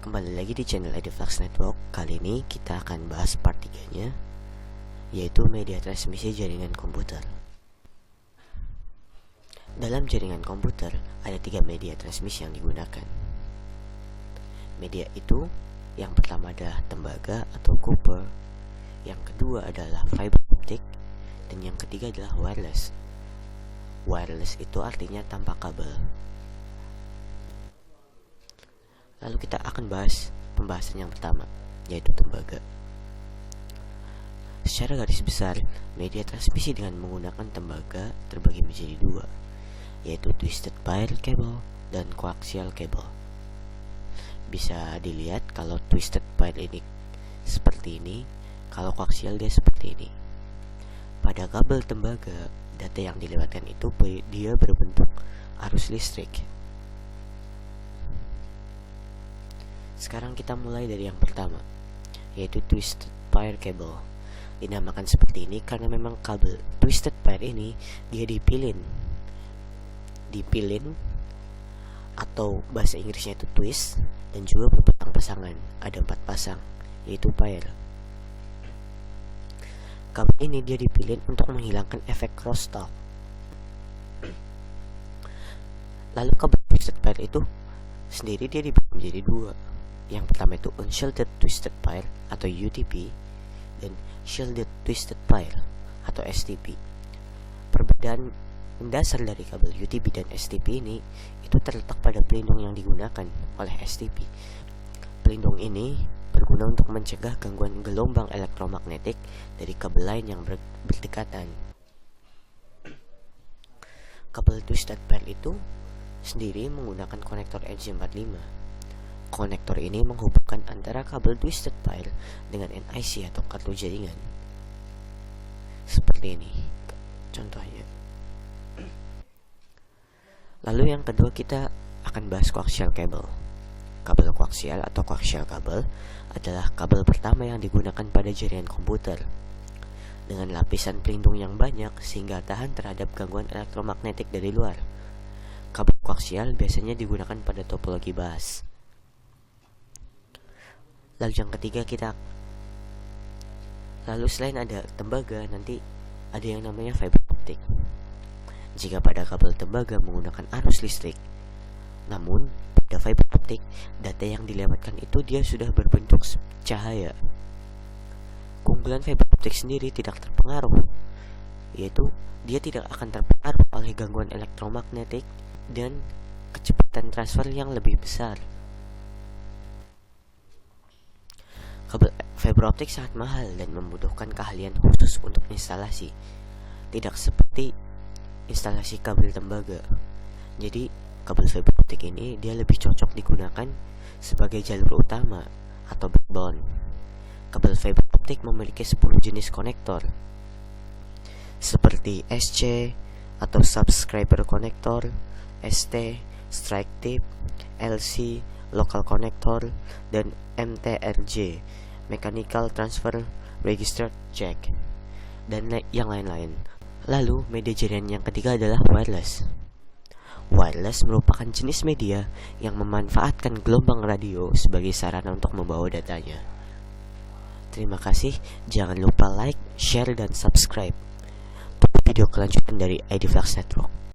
Kembali lagi di channel Ediflux Network. Kali ini kita akan bahas part 3-nya, yaitu media transmisi jaringan komputer. Dalam jaringan komputer, ada 3 media transmisi yang digunakan. Media itu, yang pertama adalah tembaga atau copper, yang kedua adalah fiber optic, dan yang ketiga adalah wireless. Wireless itu artinya tanpa kabel. Lalu kita akan bahas pembahasan yang pertama, yaitu tembaga. Secara garis besar, media transmisi dengan menggunakan tembaga terbagi menjadi 2, yaitu twisted pair cable dan coaxial cable. Bisa dilihat kalau twisted pair ini seperti ini, kalau coaxial dia seperti ini. Pada kabel tembaga, data yang dilewatkan itu dia berbentuk arus listrik. Sekarang kita mulai dari yang pertama, yaitu twisted pair cable. Dinamakan seperti ini karena memang kabel twisted pair ini dia dipilin atau bahasa Inggrisnya itu twist, dan juga berpasang-pasangan. Ada 4 pasang, yaitu pair. Kabel ini dia dipilin untuk menghilangkan efek crosstalk. Lalu kabel twisted pair itu sendiri dia dibagi menjadi 2. Yang pertama itu unshielded twisted pair atau UTP, dan shielded twisted pair atau STP. Perbedaan mendasar dari kabel UTP dan STP ini itu terletak pada pelindung yang digunakan oleh STP. Pelindung ini berguna untuk mencegah gangguan gelombang elektromagnetik dari kabel lain yang berdekatan. Kabel twisted pair itu sendiri menggunakan konektor EDG45. Konektor ini menghubungkan antara kabel twisted pair dengan NIC atau kartu jaringan. Seperti ini contohnya. Lalu yang kedua kita akan bahas coaxial cable. Kabel koaksial atau coaxial cable adalah kabel pertama yang digunakan pada jaringan komputer. Dengan lapisan pelindung yang banyak sehingga tahan terhadap gangguan elektromagnetik dari luar. Kabel koaksial biasanya digunakan pada topologi bus. Lalu yang ketiga lalu selain ada tembaga, nanti ada yang namanya fiber optic. Jika pada kabel tembaga menggunakan arus listrik, namun pada fiber optic data yang dilewatkan itu dia sudah berbentuk cahaya. Keunggulan fiber optic sendiri tidak terpengaruh, yaitu dia tidak akan terpengaruh oleh gangguan elektromagnetik dan kecepatan transfer yang lebih besar. Kabel fiber optik sangat mahal dan membutuhkan keahlian khusus untuk instalasi, tidak seperti instalasi kabel tembaga. Jadi kabel fiber optik ini dia lebih cocok digunakan sebagai jalur utama atau backbone. Kabel fiber optik memiliki 10 jenis konektor, seperti SC atau subscriber connector, ST, strike tip, LC, local connector, dan MTRJ, mechanical transfer register jack, dan yang lain-lain. Lalu media jaringan yang ketiga adalah wireless. Wireless merupakan jenis media yang memanfaatkan gelombang radio sebagai sarana untuk membawa datanya. Terima kasih, jangan lupa like, share, dan subscribe. Tunggu video kelanjutan dari Ediflux Network.